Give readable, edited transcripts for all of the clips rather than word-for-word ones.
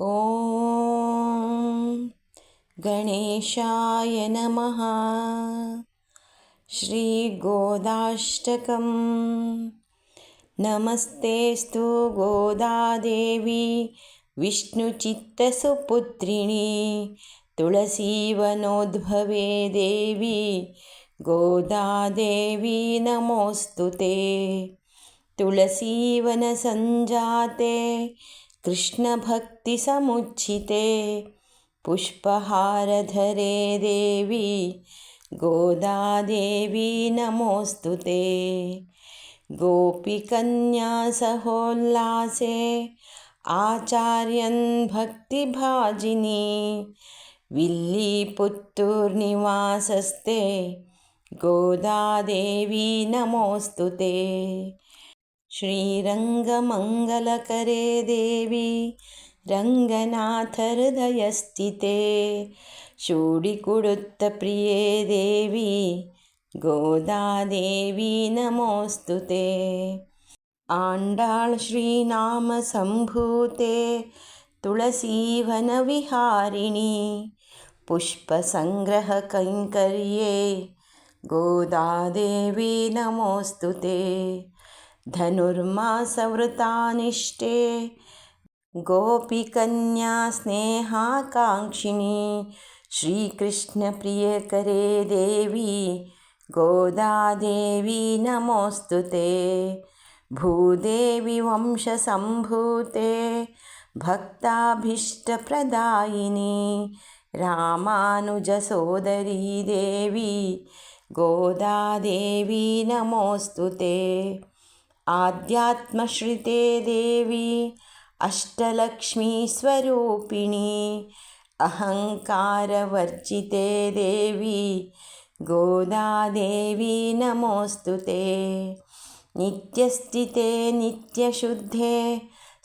ॐ गणेशाय नमः। श्रीगोदाष्टकम्। नमस्तेऽस्तु गोदादेवी विष्णुचित्तसुपुत्रिणी तुलसीवनोद्भवे देवी गोदादेवी नमोऽस्तु ते। तुलसीवनसञ्जाते कृष्णभक्तिसमुज्झिते पुष्पहारधरे देवी गोदादेवी नमोऽस्तु ते। गोपीकन्यासहोल्लासे आचार्यन् भक्तिभाजिनी विल्लीपुत्तूर्निवासस्ते गोदादेवी नमोऽस्तु ते। श्रीरङ्गमङ्गलकरे देवी रङ्गनाथहृदयस्थिते शूडिकुडुत्तप्रिये देवी गोदादेवी नमोऽस्तु ते। आण्डाळ् श्रीनामसम्भूते तुलसीवनविहारिणि पुष्पसङ्ग्रहकैङ्कर्ये गोदादेवी नमोऽस्तु ते। धनुर्मासव्रतानिष्ठे गोपीकन्या स्नेहाकाङ्क्षिणी श्रीकृष्णप्रियकरे देवी गोदादेवी नमोऽस्तु ते। भूदेवी वंशसम्भूते भक्ताभीष्टप्रदायिनी रामानुजसोदरी देवी गोदादेवी नमोऽस्तु ते। आध्यात्मश्रिते देवी अष्टलक्ष्मीस्वरूपिणी अहङ्कारवर्जिते देवी गोदादेवी नमोऽस्तु ते। नित्यस्थिते नित्यशुद्धे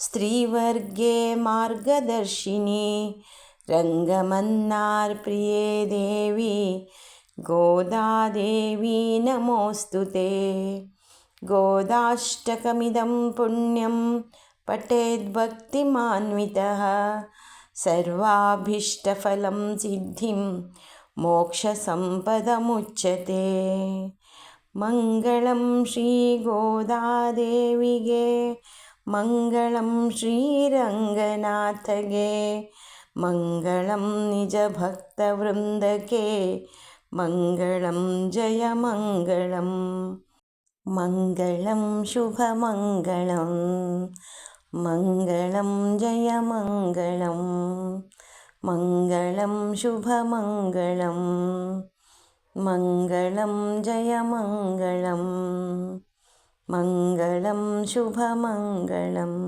स्त्रीवर्गे मार्गदर्शिनी रङ्गमन्नार्प्रिये देवी गोदादेवी नमोऽस्तु ते। गोदाष्टकमिदं पुण्यं पठेद्भक्तिमान्वितः सर्वाभीष्टफलं सिद्धिं मोक्षसम्पदमुच्यते। मङ्गलं श्रीगोदादेविगे मङ्गलं श्रीरङ्गनाथगे मङ्गलं निजभक्तवृन्दके मङ्गलं जयमङ्गलम्। मङ्गलं शुभमङ्गलं मङ्गलं जयमङ्गलं मङ्गलं शुभमङ्गलं मङ्गलं जयमङ्गलं मङ्गलं शुभमङ्गलम्।